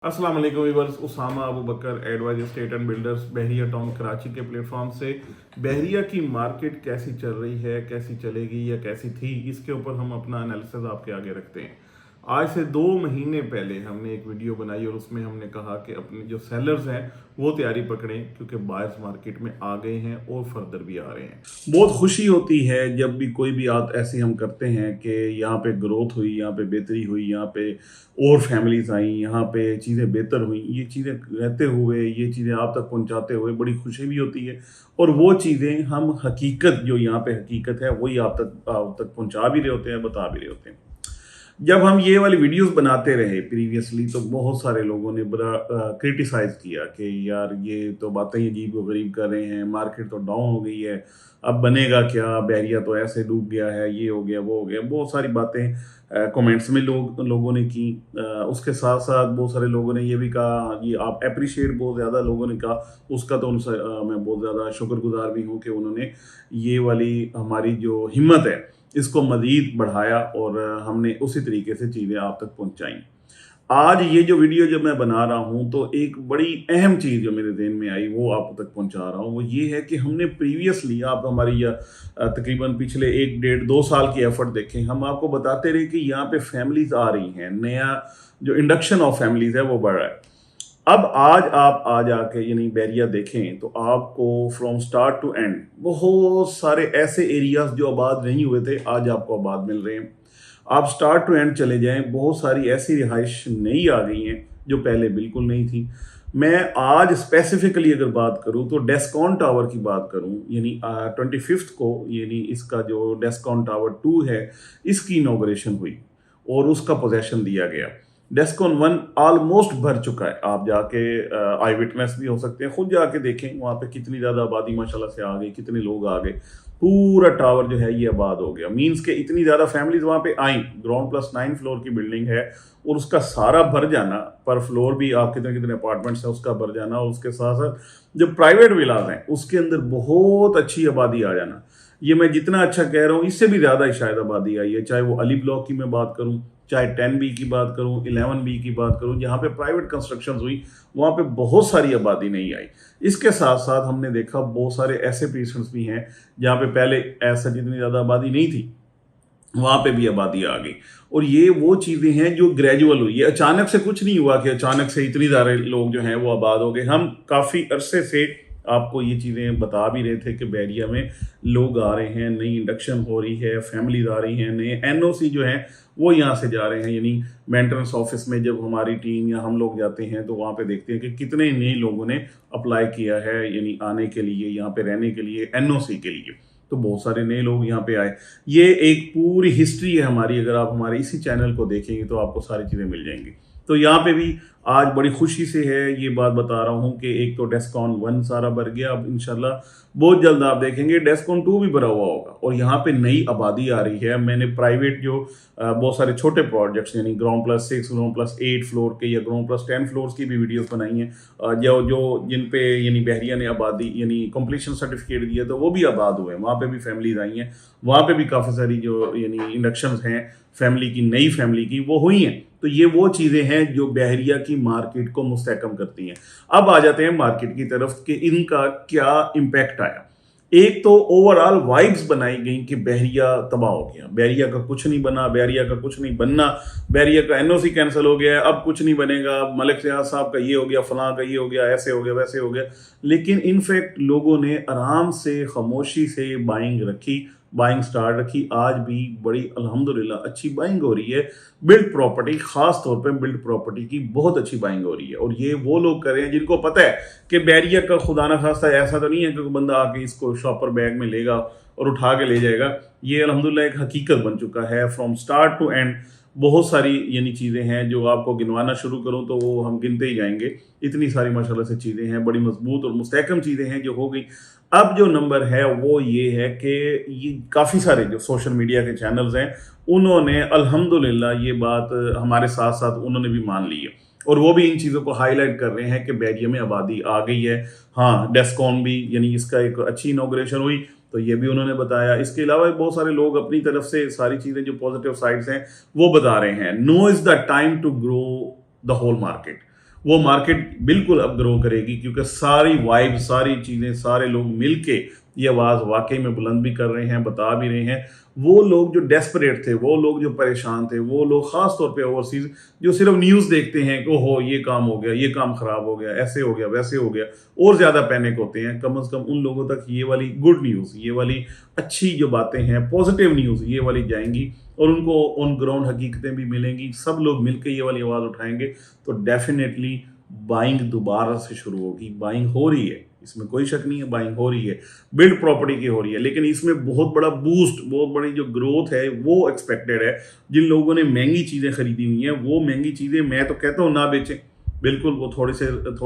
अस्सलाम वालेकुम viewers. Usama Abu Bakar advisor estate and builders Bahria town Karachi के प्लेटफॉर्म से बहरिया की मार्केट कैसी चल रही है, कैसी चलेगी या कैसी थी, इसके ऊपर हम अपना एनालिसिस आपके आगे रखते हैं। आज से 2 महीने पहले हमने एक वीडियो बनाई और उसमें हमने कहा कि अपने जो सेलर्स हैं वो तैयारी पकड़ें क्योंकि बायर्स मार्केट में आ गए हैं और फर्दर भी आ रहे हैं। बहुत खुशी होती है जब भी कोई भी बात ऐसी हम करते हैं कि यहाँ पे ग्रोथ हुई, यहाँ पे बेहतरी हुई, यहाँ पे और फैमिलीज आई, यहाँ पे चीज़ें बेहतर हुई। ये चीज़ें रहते हुए, ये चीज़ें आप तक पहुँचाते हुए बड़ी खुशी भी होती है और वो चीज़ें हम हकीकत, जो यहाँ पे हकीकत है वही आप तक पहुँचा भी रहे होते हैं, बता भी रहे होते हैं। जब हम ये वाली वीडियोस बनाते रहे प्रीवियसली तो बहुत सारे लोगों ने बड़ा क्रिटिसाइज किया कि यार ये तो बातें ही अजीब व गरीब कर रहे हैं, मार्केट तो डाउन हो गई है, अब बनेगा क्या, बहरिया तो ऐसे डूब गया है, ये हो गया वो हो गया। बहुत सारी बातें कमेंट्स में लोगों ने की। उसके साथ साथ बहुत सारे लोगों ने ये भी कहा, ये आप अप्रिशिएट बहुत ज़्यादा लोगों ने कहा, उसका तो उनसे मैं बहुत ज़्यादा शुक्रगुजार भी हूँ कि उन्होंने ये वाली हमारी जो हिम्मत है इसको मज़ीद बढ़ाया और हमने उसी तरीके से चीज़ें आप तक पहुंचाई। आज ये जो वीडियो जब मैं बना रहा हूं तो एक बड़ी अहम चीज़ जो मेरे ज़हन में आई वो आप तक पहुंचा रहा हूं। वो ये है कि हमने प्रीवियसली, आप हमारी तकरीबन पिछले 1 डेढ़ 2 साल की एफर्ट देखें, हम आपको बताते रहे कि यहाँ पे फैमिलीज आ रही हैं, नया जो इंडक्शन ऑफ फैमिलीज है वो बढ़ रहा है। अब आज आप आ जाके यानी बहरिया देखें तो आपको फ्रॉम स्टार्ट टू एंड बहुत सारे ऐसे एरियाज जो आबाद नहीं हुए थे आज आपको आबाद मिल रहे हैं। आप स्टार्ट टू एंड चले जाएं, बहुत सारी ऐसी रिहाइश नई आ गई हैं जो पहले बिल्कुल नहीं थी। मैं आज स्पेसिफिकली अगर बात करूं तो डेस्कॉन टावर की बात करूं, यानी 25 को, यानी इसका जो डेस्कॉन टावर 2 है इसकी इनॉग्रेशन हुई और उसका पोजेशन दिया गया। डेस्कॉन 1 ऑलमोस्ट भर चुका है। आप जाके आई विटनेस भी हो सकते हैं, खुद जाके देखें वहाँ पे कितनी ज़्यादा आबादी माशाल्लाह से आ गई, कितने लोग आ गए, पूरा टावर जो है ये आबाद हो गया। मीन्स के इतनी ज़्यादा फैमिलीज वहाँ पे आई। ग्राउंड प्लस 9 फ्लोर की बिल्डिंग है और उसका सारा भर जाना, पर फ्लोर भी आप कितने कितने अपार्टमेंट्स हैं उसका भर जाना, और उसके साथ साथ जो प्राइवेट विलाज हैं उसके अंदर बहुत अच्छी आबादी आ जाना। ये मैं जितना अच्छा कह रहा हूँ इससे भी ज़्यादा ही शायद आबादी आई है, चाहे वो अली ब्लॉक की मैं बात करूँ, चाहे 10B की बात करूं, 11B की बात करूं, जहां पे प्राइवेट कंस्ट्रक्शन हुई वहां पे बहुत सारी आबादी नहीं आई। इसके साथ साथ हमने देखा बहुत सारे ऐसे पेशेंट्स भी हैं जहां पे पहले ऐसा जितनी ज़्यादा आबादी नहीं थी वहां पे भी आबादी आ गई। और ये वो चीज़ें हैं जो ग्रेजुअल हुई, ये अचानक से कुछ नहीं हुआ कि अचानक से इतनी ज़्यादा लोग जो हैं वो आबाद हो गए। हम काफ़ी अरसे से आपको ये चीज़ें बता भी रहे थे कि बहरिया में लोग आ रहे हैं, नई इंडक्शन हो रही है, फैमिलीज आ रही हैं, नए NOC जो हैं वो यहाँ से जा रहे हैं। यानी मेंटेनेंस ऑफिस में जब हमारी टीम या हम लोग जाते हैं तो वहाँ पे देखते हैं कि कितने नए लोगों ने अप्लाई किया है, यानी आने के लिए, यहाँ पे रहने के लिए, NOC के लिए। तो बहुत सारे नए लोग यहाँ पे आए। ये एक पूरी हिस्ट्री है हमारी, अगर आप हमारे इसी चैनल को देखेंगे तो आपको सारी चीज़ें मिल जाएंगी। तो यहाँ पे भी आज बड़ी खुशी से है ये बात बता रहा हूँ कि एक तो डेस्कॉन 1 सारा भर गया, अब इंशाल्लाह बहुत जल्द आप देखेंगे डेस्कॉन 2 भी भरा हुआ होगा और यहाँ पे नई आबादी आ रही है। मैंने प्राइवेट जो बहुत सारे छोटे प्रोजेक्ट्स यानी ground plus 6, ground plus 8 floor के या ग्राउंड प्लस 10 फ्लोर्स की भी वीडियोस बनाई हैं, जो जिन पे यानी बहरिया ने आबादी यानी कंप्लीशन सर्टिफिकेट दिया तो वो भी आबाद हुए, वहाँ पे भी फैमिलीज आई हैं, वहाँ पे भी काफ़ी सारी जो यानी इंडक्शंस हैं फैमिली की, नई फैमिली की, वो हुई हैं। तो ये वो चीज़ें हैं जो बहरिया की मार्केट को मुस्तहकम करती हैं। अब आ जाते हैं मार्केट की तरफ कि इनका क्या इम्पैक्ट आया। एक तो ओवरऑल वाइब्स बनाई गई कि बहरिया तबाह हो गया, बहरिया का कुछ नहीं बना, बहरिया का कुछ नहीं बनना, बहरिया का NOC कैंसिल हो गया, अब कुछ नहीं बनेगा, मलिक सियाज साहब का ये हो गया, फलां का ये हो गया, ऐसे हो गया, वैसे हो गया। लेकिन इनफैक्ट लोगों ने आराम से, खामोशी से बाइंग रखी, बाइंग स्टार्ट रखी। आज भी बड़ी अल्हम्दुलिल्लाह अच्छी बाइंग हो रही है। बिल्ड प्रॉपर्टी, खास तौर पे बिल्ड प्रॉपर्टी की बहुत अच्छी बाइंग हो रही है और ये वो लोग कर रहे हैं जिनको पता है कि बहरिया का खुदा ना खास्ता ऐसा तो नहीं है कि बंदा आके इसको शॉपर बैग में लेगा और उठा के ले जाएगा। ये अल्हम्दुलिल्लाह एक हकीकत बन चुका है फ्रॉम स्टार्ट टू एंड। बहुत सारी यानी चीज़ें हैं जो आपको गिनवाना शुरू करूं तो वो हम गिनते ही जाएंगे, इतनी सारी माशाल्लाह से चीज़ें हैं, बड़ी मजबूत और मुस्तहकम चीज़ें हैं जो हो गई। अब जो नंबर है वो ये है कि ये काफ़ी सारे जो सोशल मीडिया के चैनल्स हैं उन्होंने अल्हम्दुलिल्लाह ये बात हमारे साथ साथ उन्होंने भी मान ली है और वो भी इन चीज़ों को हाईलाइट कर रहे हैं कि बहरिया में आबादी आ गई है। हाँ, डेस्कॉन भी यानी इसका एक अच्छी इनॉग्रेशन हुई तो ये भी उन्होंने बताया। इसके अलावा बहुत सारे लोग अपनी तरफ से सारी चीज़ें जो पॉजिटिव साइड्स हैं वो बता रहे हैं। No is the time to grow the whole market. वो मार्केट बिल्कुल अब ग्रो करेगी, क्योंकि सारी वाइब, सारी चीज़ें, सारे लोग मिलके ये आवाज़ वाकई में बुलंद भी कर रहे हैं, बता भी रहे हैं। वो लोग जो डेस्परेट थे, वो लोग जो परेशान थे, वो लोग ख़ास तौर पे ओवरसीज़ जो सिर्फ न्यूज़ देखते हैं कि ओहो ये काम हो गया, ये काम ख़राब हो गया, ऐसे हो गया, वैसे हो गया, और ज़्यादा पैनिक होते हैं। कम से कम उन लोगों तक ये वाली गुड न्यूज़, ये वाली अच्छी जो बातें हैं, पॉजिटिव न्यूज़ ये वाली जाएंगी और उनको ऑन ग्राउंड हकीकतें भी मिलेंगी। सब लोग मिलकर ये वाली आवाज़ उठाएंगे तो डेफिनेटली बाइंग दोबारा से शुरू होगी। बाइंग हो रही है, इसमें कोई शक नहीं है, बाइंग हो रही है, बिल्ड प्रॉपर्टी की हो रही है, लेकिन इसमें बहुत बड़ा बूस्ट, बहुत बड़ी जो ग्रोथ है वो एक्सपेक्टेड है। जिन लोगों ने महंगी चीज़ें खरीदी हुई हैं, वो महंगी चीज़ें मैं तो कहता हूँ ना बेचें, बिल्कुल। वो थोड़ी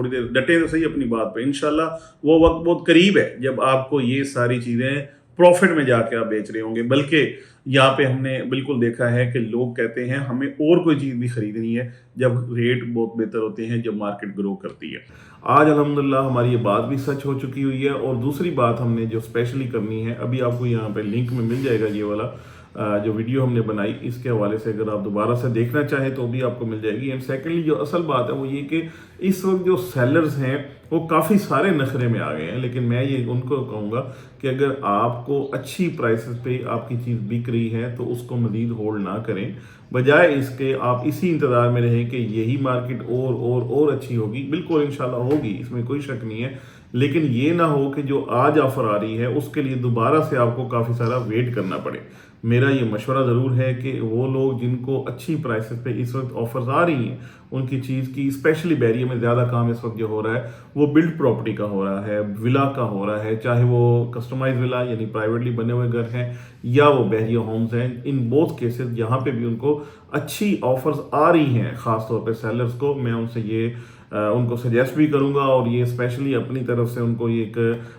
देर डटे तो सही अपनी बात पे। इंशाल्लाह वो वक्त बहुत करीब है जब आपको ये सारी चीज़ें प्रॉफिट में जाके आप बेच रहे होंगे। बल्कि यहाँ पे हमने बिल्कुल देखा है कि लोग कहते हैं हमें और कोई चीज़ भी खरीदनी है जब रेट बहुत बेहतर होते हैं, जब मार्केट ग्रो करती है। आज अल्हम्दुलिल्लाह हमारी ये बात भी सच हो चुकी हुई है। और दूसरी बात हमने जो स्पेशली करनी है, अभी आपको यहाँ पे लिंक में मिल जाएगा ये वाला जो वीडियो हमने बनाई, इसके हवाले से अगर आप दोबारा से देखना चाहें तो भी आपको मिल जाएगी। एंड सेकेंडली जो असल बात है वो ये कि इस वक्त जो सेलर्स हैं वो काफ़ी सारे नखरे में आ गए हैं, लेकिन मैं ये उनको कहूँगा कि अगर आपको अच्छी प्राइसेस पे आपकी चीज़ बिक रही है तो उसको मज़ीद होल्ड ना करें। बजाय इसके आप इसी इंतज़ार में रहें कि यही मार्केट और अच्छी होगी। बिल्कुल इंशाल्लाह होगी, इसमें कोई शक नहीं है, लेकिन ये ना हो कि जो आज ऑफ़र आ रही है उसके लिए दोबारा से आपको काफ़ी सारा वेट करना पड़े। मेरा ये मशवरा ज़रूर है कि वो लोग जिनको अच्छी प्राइसेस पे इस वक्त ऑफर्स आ रही हैं, उनकी चीज़ की, स्पेशली बैरिया में ज़्यादा काम इस वक्त जो हो रहा है वो बिल्ड प्रॉपर्टी का हो रहा है, विला का हो रहा है, चाहे वो कस्टमाइज विला यानी प्राइवेटली बने हुए घर हैं या वो बैरिया होम्स हैं। इन बोथ केसेस यहाँ पे भी उनको अच्छी ऑफर्स आ रही हैं। ख़ास तौर पे सेलर्स को मैं उनसे ये उनको सजेस्ट भी करूंगा, और ये स्पेशली अपनी तरफ से उनको ये एक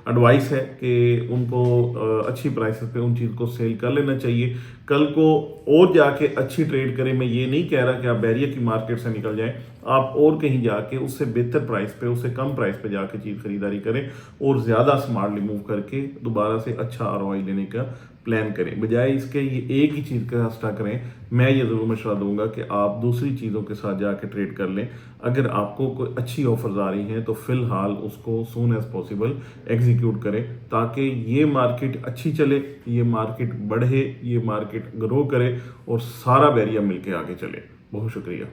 एडवाइस है कि उनको अच्छी प्राइसेस पे उन चीज़ को सेल कर लेना चाहिए। कल को और जाके अच्छी ट्रेड करें। मैं ये नहीं कह रहा कि आप बैरिया की मार्केट से निकल जाएं, आप और कहीं जाके उससे बेहतर प्राइस पे, उससे कम प्राइस पे जाके चीज़ खरीदारी करें और ज़्यादा स्मार्टली मूव करके दोबारा से अच्छा आरओआई लेने का प्लान करें। बजाय इसके ये एक ही चीज़ का रास्ता करें। मैं ये ज़रूर मशवरा दूंगा कि आप दूसरी चीज़ों के साथ जाके ट्रेड कर लें। अगर आपको कोई अच्छी ऑफर्स आ रही हैं तो फ़िलहाल उसको सून एज़ पॉसिबल एग्जीक्यूट करें, ताकि ये मार्केट अच्छी चले, ये मार्केट बढ़े, ये मार्केट ग्रो करे और सारा बैरिया मिलके आगे चले। बहुत शुक्रिया।